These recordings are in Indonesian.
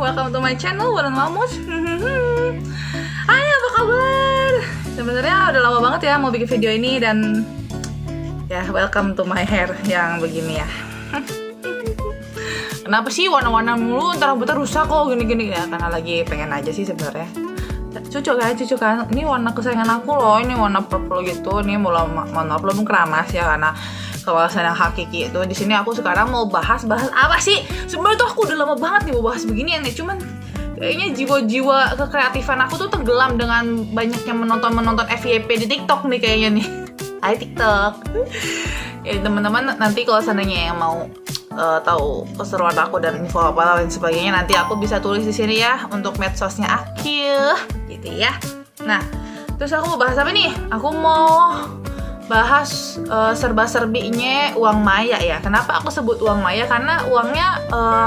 welcome to my channel, Warren Mamus. Hai, apa kabar? Sebenarnya udah lama banget ya mau bikin video ini dan ya welcome to my hair yang begini ya. Kenapa sih warna-warna mulu, ntar rambutnya rusak kok gini-gini ya? Karena lagi pengen aja sih sebenarnya. Cucu kan, ini warna kesayangan aku loh, ini warna purple gitu. Ini mohon maaf belum keramas ya karena kawasan yang hakiki itu. Di sini aku sekarang mau bahas apa sih? Sebenarnya tuh aku udah lama banget nih mau bahas beginian nih, cuman kayaknya jiwa-jiwa kekreatifan aku tuh tenggelam dengan banyaknya menonton FYP di TikTok nih kayaknya nih. Hai TikTok. Ya teman-teman, nanti kalau seandainya yang mau tahu keseruan aku dan info apa lain sebagainya, nanti aku bisa tulis di sini ya untuk medsosnya Akil gitu ya. Nah, terus aku mau bahas apa nih? Aku mau bahas serba-serbinya uang maya ya. Kenapa aku sebut uang maya? Karena uangnya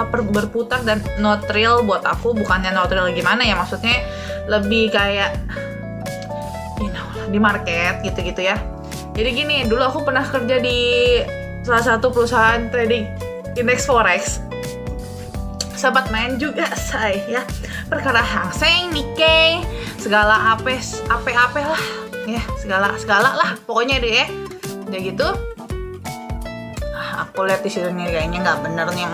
berputar dan not real buat aku. Bukannya not real gimana ya, maksudnya lebih kayak di market gitu-gitu ya. Jadi gini, dulu aku pernah kerja di salah satu perusahaan trading indeks forex. Sempat main juga saya ya, perkara Hang Seng, Nikkei, segala ape lah ya, segala lah pokoknya deh ya. Udah gitu aku lihat di sini kayaknya nggak bener nih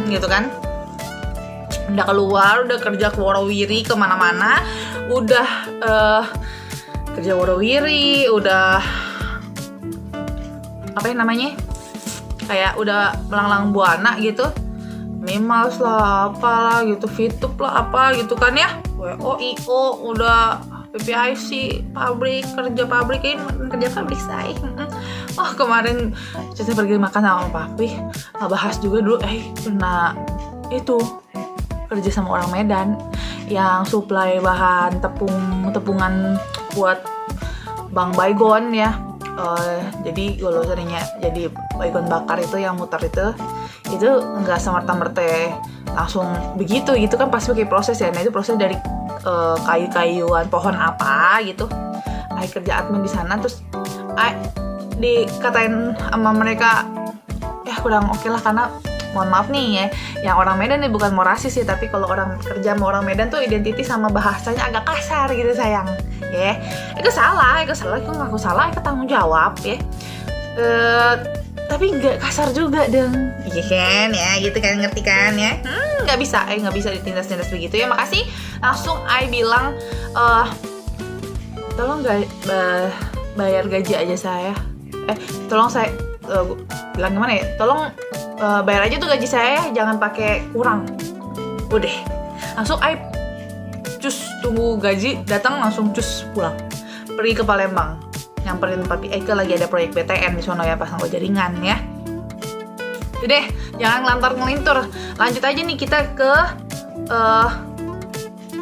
gitu kan. Udah keluar, udah kerja ke Worowiri kemana-mana, udah kerja Worowiri, udah apa yang namanya, kayak udah melanglang buana gitu, Mimals lah, apalah gitu, Fitup lah, apa gitu kan ya, WOIO, udah PPIC, pabrik, kerja pabrik saya. Oh kemarin saya pergi makan sama papi, bahas juga dulu, pernah itu kerja sama orang Medan yang supply bahan tepungan buat Bang Baygon ya. Jadi kalau seringnya jadi baygon bakar itu yang muter itu nggak semerta-merta langsung begitu gitu kan, pasti pakai proses ya. Nah itu proses dari kayu-kayuan pohon apa gitu. Kerja admin di sana, terus dikatain sama mereka ya kurang oke lah, karena mohon maaf nih ya, yang orang Medan nih bukan mau rasis sih, tapi kalau orang kerja sama orang Medan tuh identiti sama bahasanya agak kasar gitu sayang ya. Itu salah, itu ngaku salah, itu tanggung jawab ya. Tapi nggak kasar juga dong, iya kan ya, gitu kan, ngerti kan ya. Nggak bisa ditindas begitu ya. Makasih, langsung bilang tolong bayar gaji aja saya. Tolong saya bilang gimana ya, tolong bayar aja tuh gaji saya, jangan pakai kurang. Udah langsung cus tunggu gaji datang, langsung cus pulang, pergi ke Palembang nyamperin papi Eke lagi ada proyek BTN di sono ya, pasang jaringan ya. Udah jangan ngelantur, lanjut aja nih kita ke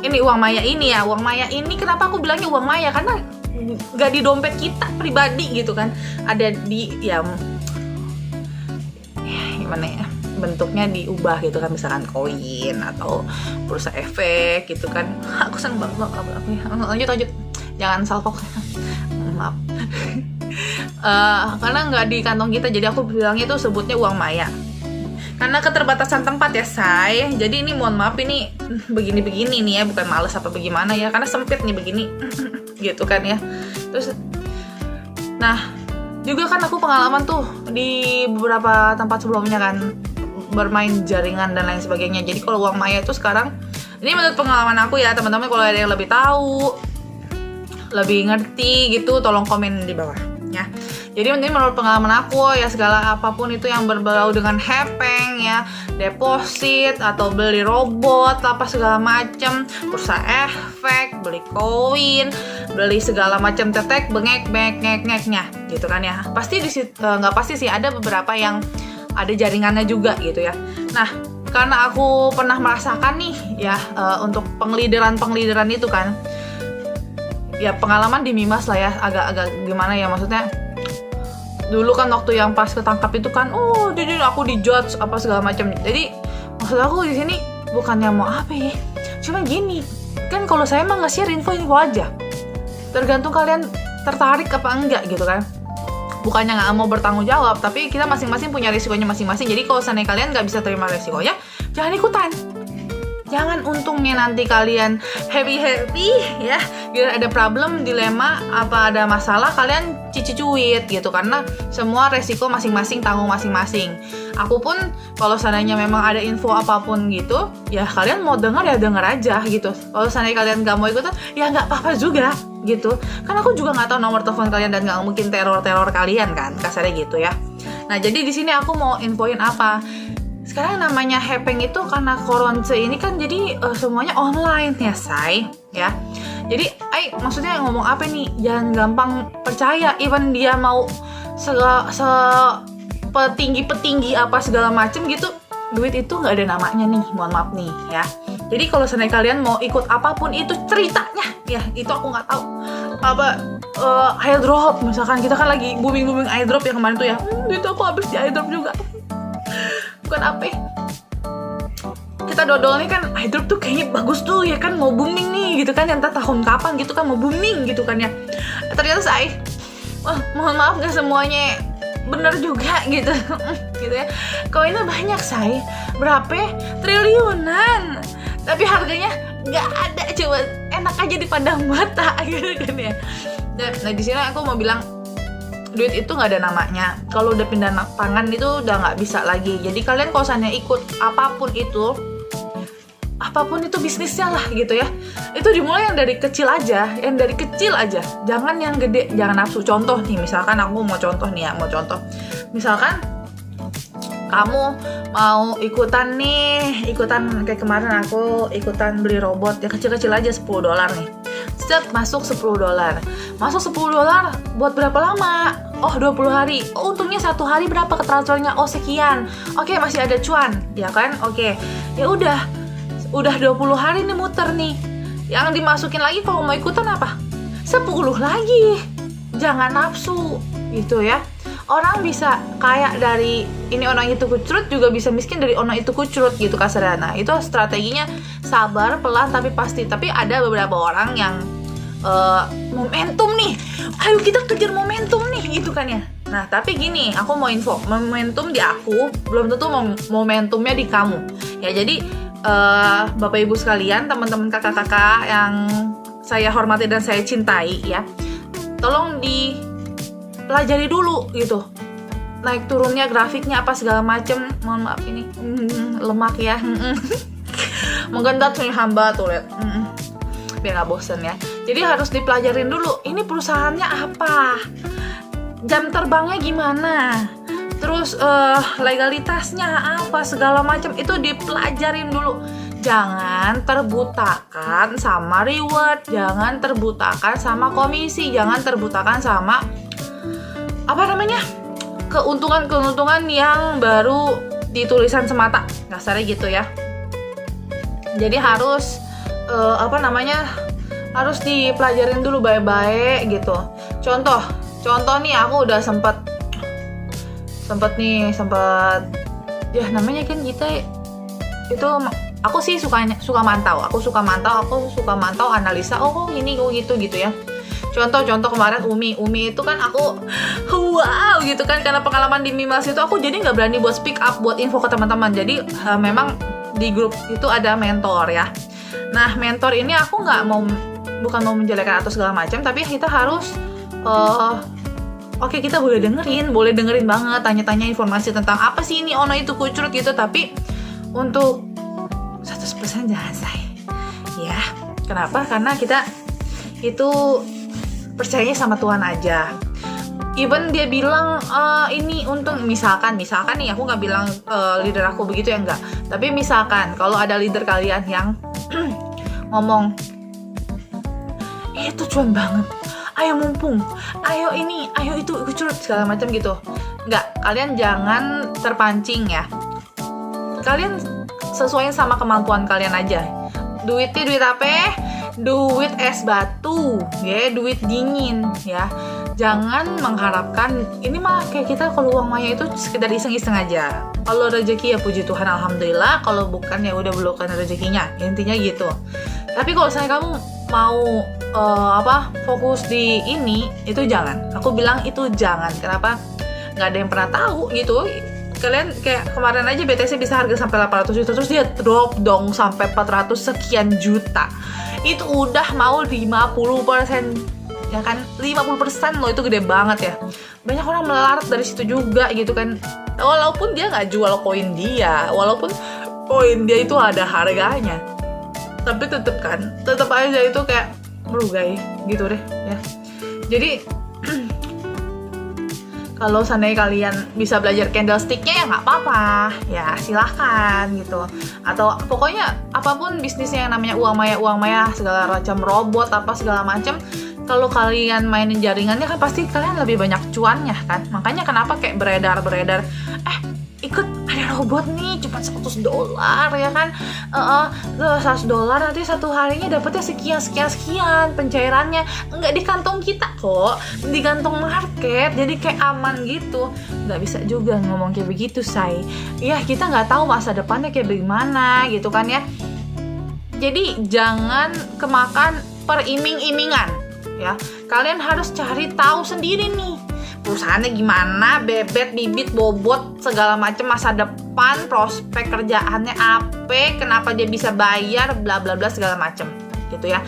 ini uang maya ini ya. Uang maya ini kenapa aku bilangnya uang maya, karena nggak di dompet kita pribadi gitu kan, ada di gimana ya, bentuknya diubah gitu kan, misalkan koin atau bursa efek gitu kan. Aku seneng banget lanjut jangan salfok maaf. Karena nggak di kantong kita, jadi aku bilangnya itu sebutnya uang maya karena keterbatasan tempat ya say. Jadi ini mohon maaf, ini begini nih ya, bukan males apa bagaimana ya, karena sempit nih begini gitu kan ya. Terus nah juga kan aku pengalaman tuh di beberapa tempat sebelumnya kan, bermain jaringan dan lain sebagainya. Jadi kalau uang maya itu sekarang, ini menurut pengalaman aku ya teman-teman, kalau ada yang lebih tahu, lebih ngerti gitu, tolong komen di bawah ya. Jadi ini menurut pengalaman aku ya, segala apapun itu yang berbau dengan hepeng ya, deposit atau beli robot apa segala macam, bursa efek, beli koin, beli segala macam tetek bengek-ngeknya gitu kan ya. Pasti nggak pasti sih, ada beberapa yang ada jaringannya juga gitu ya. Nah karena aku pernah merasakan nih ya, untuk penglideran itu kan ya, pengalaman di Mimas lah ya, agak gimana ya, maksudnya dulu kan waktu yang pas ketangkap itu kan, jadi aku dijudge apa segala macam. Jadi maksud aku di sini bukannya mau apa ya, cuma gini kan, kalau saya mah nge-share info aja, tergantung kalian tertarik apa enggak gitu kan. bukannya nggak mau bertanggung jawab, tapi kita masing-masing punya risikonya masing-masing. Jadi kalau seandainya kalian nggak bisa terima risikonya, jangan ikutan. Jangan untungnya nanti kalian happy ya, bila ada problem, dilema, apa ada masalah, kalian cici-cuit gitu, karena semua resiko masing-masing, tanggung masing-masing. Aku pun kalau seandainya memang ada info apapun gitu, ya kalian mau dengar ya dengar aja gitu. Kalau seandainya kalian nggak mau ikutan, ya nggak apa-apa juga gitu. Kan aku juga nggak tahu nomor telepon kalian dan nggak mungkin teror kalian kan, kasarnya gitu ya. Nah jadi di sini aku mau infoin apa. Sekarang namanya hepeng itu karena koronce ini kan jadi semuanya online ya say ya. Jadi maksudnya ngomong apa nih, jangan gampang percaya. Even dia mau petinggi apa segala macem gitu, duit itu nggak ada namanya nih, mohon maaf nih ya. Jadi kalau seandainya kalian mau ikut apapun itu ceritanya ya, itu aku nggak tahu apa airdrop misalkan, kita kan lagi booming airdrop ya kemarin tuh ya, duit aku habis di airdrop juga. Bukan apa ya, kita dodol nih kan airdrop tuh kayaknya bagus tuh ya kan, mau booming nih gitu kan, entah tahun kapan gitu kan mau booming gitu kan ya. Ternyata saya mohon maaf gak semuanya bener juga gitu gitu ya. Koinnya banyak say, berapa triliunan, tapi harganya nggak ada, coba enak aja dipandang mata gitu kan ya. Nah di sini aku mau bilang, duit itu nggak ada namanya. Kalau udah pindah tangan itu udah nggak bisa lagi. Jadi kalian kalau misalnya ikut apapun itu bisnisnya lah gitu ya, itu dimulai yang dari kecil aja, jangan yang gede, jangan nafsu. Contoh nih, misalkan aku mau contoh misalkan kamu mau ikutan kayak kemarin aku ikutan beli robot ya, kecil-kecil aja $10 nih. Masuk $10 buat berapa lama? Oh 20 hari. Oh untungnya 1 hari berapa ke transfernya? Oh sekian. Oke, masih ada cuan ya kan? Oke, ya udah 20 hari nih muter nih. Yang dimasukin lagi kalau mau ikutan apa? 10 lagi. Jangan nafsu gitu ya. Orang bisa kaya dari ini orang itu kucrut, juga bisa miskin dari orang itu kucrut gitu kasarnya. Nah itu strateginya sabar, pelan tapi pasti. Tapi ada beberapa orang yang momentum nih, ayo kita kejar momentum nih gitu kan ya. Nah tapi gini, aku mau info, momentum di aku belum tentu momentumnya di kamu ya. Jadi bapak ibu sekalian, teman-teman kakak-kakak yang saya hormati dan saya cintai ya, tolong dipelajari dulu gitu, naik turunnya grafiknya apa segala macem. Mohon maaf ini lemak ya menggendat nih hamba tuh lihat, biar nggak bosen ya. Jadi harus dipelajarin dulu, ini perusahaannya apa, jam terbangnya gimana, terus legalitasnya apa segala macam, itu dipelajarin dulu. Jangan terbutakan sama reward, jangan terbutakan sama komisi, jangan terbutakan sama keuntungan yang baru ditulisan semata, kasarnya gitu ya. Jadi harus harus dipelajarin dulu baik-baik gitu. Contoh nih, aku udah sempet ya namanya kan kita itu, aku sih suka mantau, aku suka mantau analisa, oh ini gitu ya. Contoh kemarin Umi itu kan aku wow gitu kan, karena pengalaman di Mimas itu aku jadi nggak berani buat speak up, buat info ke teman-teman. Jadi memang di grup itu ada mentor ya. Nah mentor ini aku bukan mau menjelekkan atau segala macam, tapi kita harus oke, kita boleh dengerin banget, tanya-tanya informasi tentang apa sih ini ono itu kucrut gitu, tapi untuk 100% jangan say ya. Kenapa? Karena kita itu percayanya sama Tuhan aja. Even dia bilang ini untung, misalkan nih, aku nggak bilang leader aku begitu ya, enggak. Tapi misalkan kalau ada leader kalian yang ngomong itu cuan banget, ayo mumpung, ayo ini, ayo itu kucrut segala macam gitu. Enggak, kalian jangan terpancing ya. Kalian sesuaiin sama kemampuan kalian aja. Duitnya duit apa? Duit es batu, ya, duit dingin ya. Jangan mengharapkan ini mah kayak kita kalau uang maya itu sekedar iseng-iseng aja. Kalau rezeki ya puji Tuhan alhamdulillah, kalau bukan ya udah bukan rezekinya. Intinya gitu. Tapi kalau misalnya kamu mau fokus di ini, itu jangan. Aku bilang itu jangan. Kenapa? Nggak ada yang pernah tahu gitu. Kalian kayak kemarin aja BTC bisa harga sampai 800 juta, terus dia drop dong sampai 400 sekian juta. Itu udah mau 50%, ya kan? 50% loh, itu gede banget ya. Banyak orang melarat dari situ juga gitu kan. Walaupun dia nggak jual koin dia, walaupun koin dia itu ada harganya, tapi tetap aja itu kayak merugai gitu deh ya. Jadi kalau seandainya kalian bisa belajar candlesticknya ya nggak apa-apa, ya silahkan gitu. Atau pokoknya apapun bisnisnya yang namanya uang maya, segala macam robot apa segala macam. Kalau kalian mainin jaringannya kan pasti kalian lebih banyak cuannya kan. Makanya kenapa kayak beredar, ikut ada robot nih cuma $100 ya kan. $100 nanti satu harinya dapetnya sekian pencairannya, nggak di kantong kita kok, di kantong market, jadi kayak aman gitu. Nggak bisa juga ngomong kayak begitu, say. Ya kita nggak tahu masa depannya kayak bagaimana gitu kan ya. Jadi jangan kemakan periming-imingan ya. Kalian harus cari tahu sendiri nih perusahaannya gimana, bebet, bibit, bobot, segala macam, masa depan, prospek kerjaannya apa, kenapa dia bisa bayar, bla bla bla segala macam gitu ya.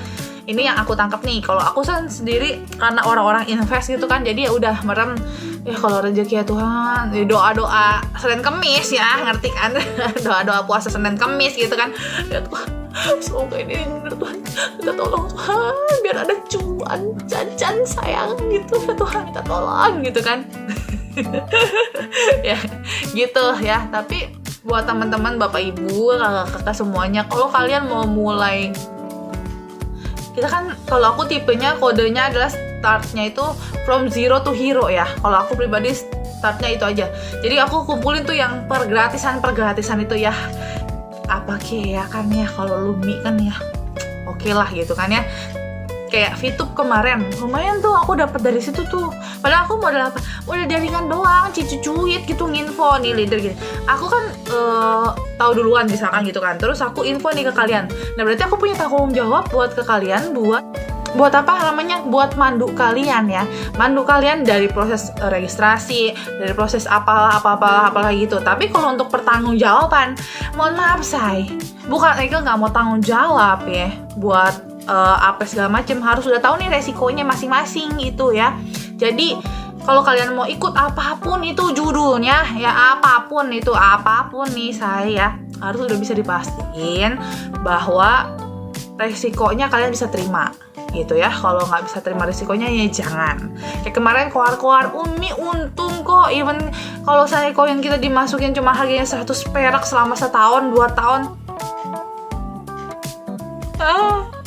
Ini yang aku tangkap nih. Kalau aku sendiri karena orang-orang invest gitu kan, jadi ya udah merem ya, kalau rezeki ya Tuhan, ya doa-doa Senin Kemis ya, ngerti kan? Doa-doa puasa Senin Kemis gitu kan. Ya Tuhan, semoga ini bener Tuhan, minta tolong Tuhan biar ada cuan jajan sayang gitu ya Tuhan, minta tolong gitu kan. Ya gitu ya. Tapi buat teman-teman bapak ibu kakak semuanya, kalau kalian mau mulai, kita kan, kalau aku tipenya kodenya adalah startnya itu from zero to hero ya. Kalau aku pribadi startnya itu aja. Jadi aku kumpulin tuh yang pergratisan itu ya. Apa ya kan ya, kalau Lumi kan ya oke lah gitu kan ya. Kayak VTube kemarin lumayan tuh aku dapat dari situ tuh. Padahal aku modal jaringan doang, cicuit gitu, nginfo nih leader gitu. Aku kan tahu duluan misalkan gitu kan. Terus aku info nih ke kalian. Nah berarti aku punya tanggung jawab buat ke kalian, buat apa namanya, buat mandu kalian ya, mandu kalian dari proses registrasi, dari proses apalah gitu. Tapi kalau untuk pertanggungjawaban, mohon maaf say, bukan Eka nggak mau tanggung jawab ya buat apa segala macam, harus udah tahu nih resikonya masing-masing gitu ya. Jadi kalau kalian mau ikut apapun itu judulnya ya, apapun nih saya harus udah bisa dipastiin bahwa resikonya kalian bisa terima gitu ya. Kalau nggak bisa terima risikonya ya jangan. Kayak kemarin keluar Umi untung kok, even kalau saya koin kita dimasukin cuma harganya 100 perak selama setahun 2 tahun,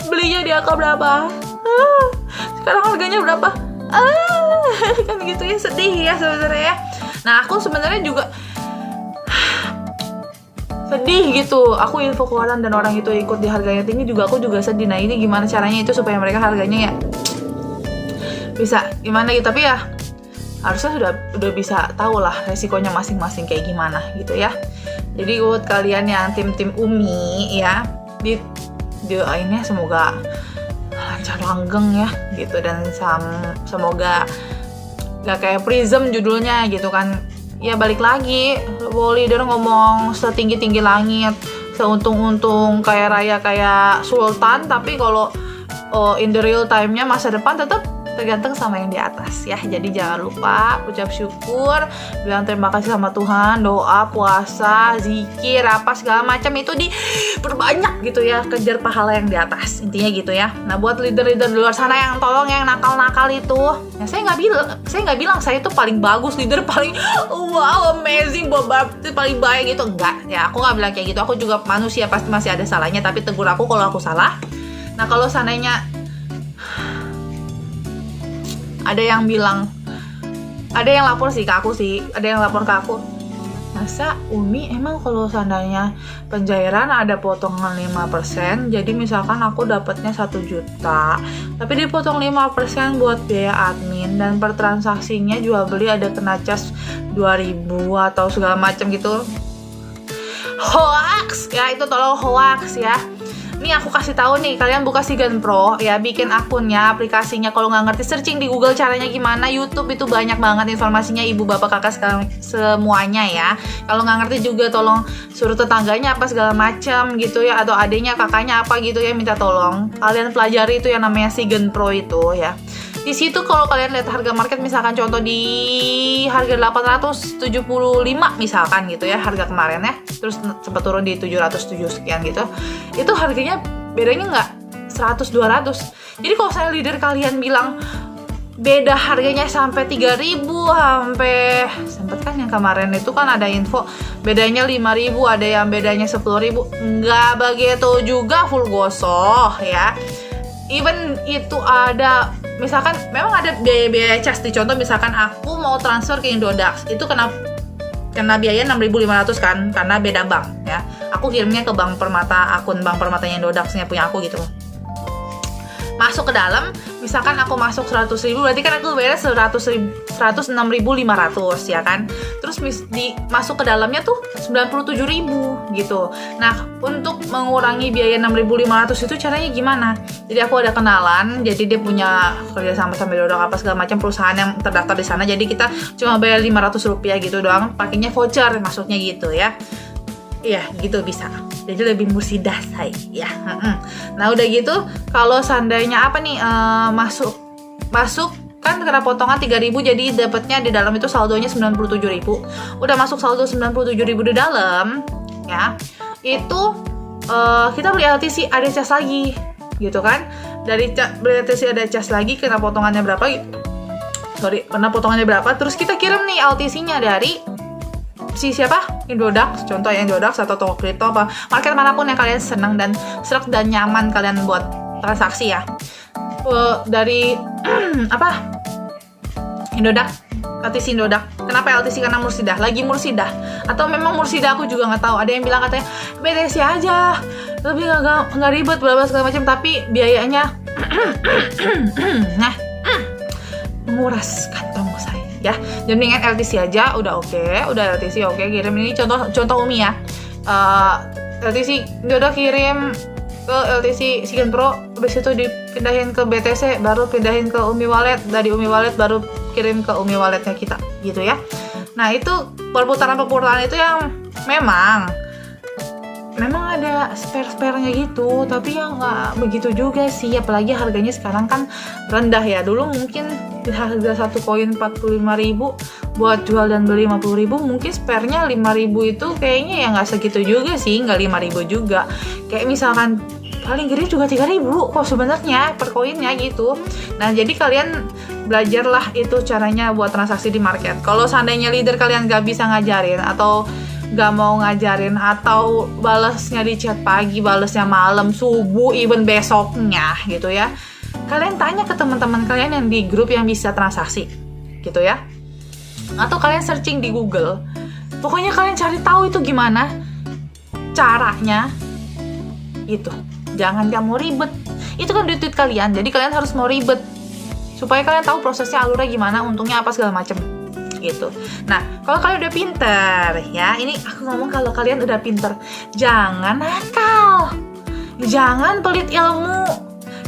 belinya di angka berapa, sekarang harganya berapa, kan gitu ya. Sedih ya sebenarnya ya. Nah aku sebenarnya juga sedih gitu. Aku info ke orang dan orang itu ikut di harganya tinggi juga, aku juga sedih. Nah ini gimana caranya itu supaya mereka harganya ya bisa gimana gitu. Tapi ya harusnya sudah bisa tahu lah resikonya masing-masing kayak gimana gitu ya. Jadi buat kalian yang tim Umi ya, doainnya semoga lancar langgeng ya gitu, dan semoga gak kayak Prism judulnya gitu kan. Ya balik lagi, leader ngomong setinggi-tinggi langit, seuntung-untung kayak raya kayak sultan, tapi kalau in the real time-nya masa depan tetap tergantung sama yang di atas ya. Jadi jangan lupa ucap syukur, bilang terima kasih sama Tuhan, doa, puasa, zikir, apa segala macam itu diperbanyak gitu ya, kejar pahala yang di atas, intinya gitu ya. Nah buat leader-leader di luar sana yang tolong yang nakal-nakal itu, ya saya nggak bilang saya itu paling bagus, leader paling wow amazing, paling baik gitu, enggak ya. Aku nggak bilang kayak gitu, aku juga manusia, pasti masih ada salahnya, tapi tegur aku kalau aku salah. Nah kalau seandainya ada yang lapor sih ke aku sih, ada yang lapor ke aku, masa Umi emang kalau seandainya pencairan ada potongan 5%, jadi misalkan aku dapatnya 1 juta, tapi dipotong 5% buat biaya admin, dan per transaksinya jual beli ada kena cas 2.000 atau segala macam gitu. Hoax ya, itu tolong hoax ya. Nih aku kasih tahu nih, kalian buka Sigen Pro ya, bikin akunnya, aplikasinya. Kalau nggak ngerti searching di Google caranya gimana. YouTube itu banyak banget informasinya, ibu bapak kakak semuanya ya. Kalau nggak ngerti juga tolong suruh tetangganya apa segala macam gitu ya, atau adiknya kakaknya apa gitu ya, minta tolong. Kalian pelajari itu yang namanya Sigen Pro itu ya. Di situ kalau kalian lihat harga market, misalkan contoh di harga 875 misalkan gitu ya, harga kemarin ya, terus sempat turun di 707 sekian gitu, itu harganya bedanya nggak 100-200. Jadi kalau saya leader kalian bilang beda harganya sampai 3.000, sampai sempet kan yang kemarin itu kan ada info bedanya 5.000, ada yang bedanya 10.000, nggak begitu juga full gosoh ya. Even itu ada, misalkan memang ada biaya cas di contoh, misalkan aku mau transfer ke Indodax, itu kena biaya 6.500 kan, karena beda bank ya. Aku kirimnya ke bank Permata, akun bank Permatanya Indodaxnya punya aku gitu. Masuk ke dalam, misalkan aku masuk 100.000, berarti kan aku bayar 106.500 ya kan. Terus masuk ke dalamnya tuh 97.000 gitu. Nah, untuk mengurangi biaya 6.500 itu caranya gimana? Jadi aku ada kenalan, jadi dia punya kerja sama Indodax apa segala macam, perusahaan yang terdaftar di sana. Jadi kita cuma bayar 500 rupiah gitu doang, pakainya voucher masuknya gitu ya. Iya gitu bisa, jadi lebih mursidah say ya. Nah udah gitu, kalau seandainya apa nih masuk kan kena potongan 3.000, jadi dapatnya di dalam itu saldonya 97.000. Udah masuk saldo 97.000 di dalam ya, itu kita beli LTC ada cas lagi gitu kan. Dari beli LTC ada cas lagi, kena potongannya berapa kena potongannya berapa, terus kita kirim nih LTC-nya dari siapa? Indodax, contoh ya Indodax atau toko kripto apa market manapun yang kalian senang dan serak dan nyaman kalian buat transaksi ya. Dari Indodax, LTC Indodax. Kenapa LTC? Karena mursidah, lagi mursidah. Atau memang mursidah, aku juga nggak tahu. Ada yang bilang katanya BTC aja, lebih nggak ribet bla bla segala macam, tapi biayanya menguras kantong saya ya. Jadi mendingan LTC aja, udah LTC oke, kirim ini contoh Umi ya. LTC udah kirim ke LTC Sigen Pro, habis itu dipindahin ke BTC, baru pindahin ke Umi Wallet, dari Umi Wallet baru kirim ke Umi Walletnya kita gitu ya. Nah itu perputaran itu yang memang ada spare-sparenya gitu, tapi ya nggak begitu juga sih, apalagi harganya sekarang kan rendah ya. Dulu mungkin harga satu koin 45.000 buat jual dan beli 50.000, mungkin spare-nya 5.000 itu kayaknya ya nggak segitu juga sih, nggak 5.000 juga. Kayak misalkan paling gede juga 3.000 kok sebenarnya per koinnya gitu. Nah jadi kalian belajarlah itu caranya buat transaksi di market. Kalau seandainya leader kalian nggak bisa ngajarin atau nggak mau ngajarin, atau balasnya di chat pagi, balasnya malam, subuh, even besoknya gitu ya, kalian tanya ke teman-teman kalian yang di grup yang bisa transaksi gitu ya, atau kalian searching di Google. Pokoknya kalian cari tahu itu gimana caranya itu. Jangan kamu ribet, itu kan duit kalian, jadi kalian harus mau ribet supaya kalian tahu prosesnya, alurnya gimana, untungnya apa segala macem gitu. Nah, kalau kalian udah pinter ya, ini aku ngomong kalau kalian udah pinter, jangan nakal, jangan pelit ilmu.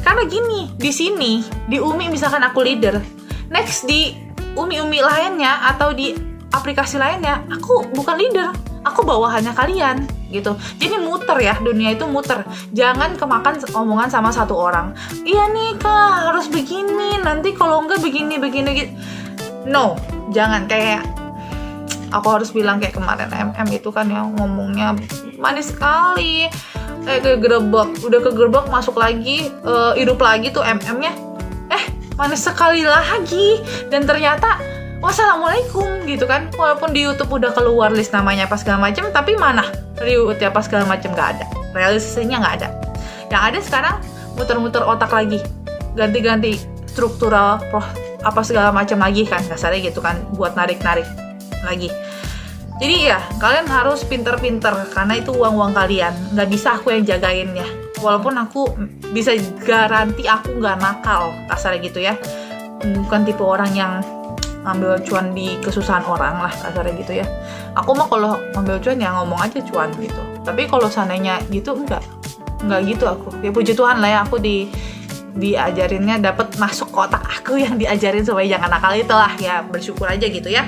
Karena gini, di sini di Umi misalkan aku leader, next di Umi lainnya atau di aplikasi lainnya aku bukan leader, aku bawahannya kalian gitu. Jadi muter ya, dunia itu muter. Jangan kemakan omongan sama satu orang. Iya nih kak, harus begini, nanti kalau enggak begini gitu. No, jangan. Kayak aku harus bilang kayak kemarin MM itu kan yang ngomongnya manis sekali, kayak kegerebek, udah kegerebek masuk lagi, hidup lagi tuh MM-nya, manis sekali lagi, dan ternyata wassalamualaikum gitu kan. Walaupun di YouTube udah keluar list namanya apa segala macam, tapi mana reward apa segala macam nggak ada, realisasinya nggak ada. Yang ada sekarang muter-muter otak lagi, ganti-ganti struktural apa segala macam lagi kan, kasarnya gitu kan, buat narik-narik lagi. Jadi ya kalian harus pinter-pinter, karena itu uang kalian, nggak bisa aku yang jagain ya. Walaupun aku bisa garanti aku nggak nakal, kasarnya gitu ya, bukan tipe orang yang ngambil cuan di kesusahan orang lah, kasarnya gitu ya. Aku mah kalau ngambil cuan ya ngomong aja cuan gitu, tapi kalau seandainya gitu enggak, nggak gitu aku. Ya puji Tuhan lah ya, aku diajarinnya dapat masuk kotak aku yang diajarin supaya jangan nakal itulah ya, bersyukur aja gitu ya.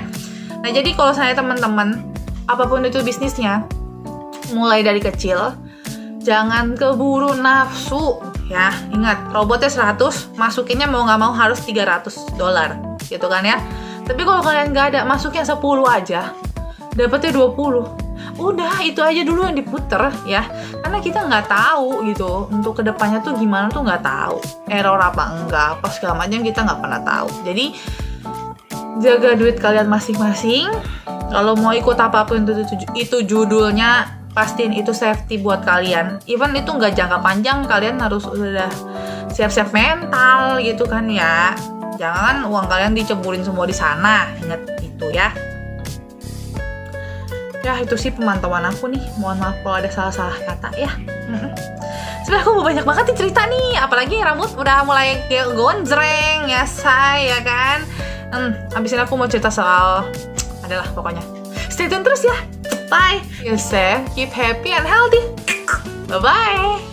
Nah jadi kalau saya teman-teman, apapun itu bisnisnya, mulai dari kecil, jangan keburu nafsu ya. Ingat, robotnya 100, masukinnya mau nggak mau harus $300 gitu kan ya. Tapi kalau kalian nggak ada, masuknya 10 aja, dapatnya 20. Udah itu aja dulu yang diputer ya, karena kita nggak tahu gitu untuk kedepannya tuh gimana tuh, nggak tahu error apa enggak, apa segala macam kita nggak pernah tahu. Jadi jaga duit kalian masing-masing. Kalau mau ikut apapun itu judulnya, pastiin itu safety buat kalian. Even itu nggak jangka panjang, kalian harus udah siap-siap mental gitu kan ya. Jangan uang kalian diceburin semua di sana, inget itu ya. Ya itu sih pemantauan aku nih. Mohon maaf kalau ada salah-salah kata ya. Sebenarnya aku mau banyak banget nih cerita nih. Apalagi rambut udah mulai kayak gonjreng ya say ya kan. Abis ini aku mau cerita soal, adalah pokoknya stay tune terus ya. Bye. You safe, keep happy and healthy. Bye bye.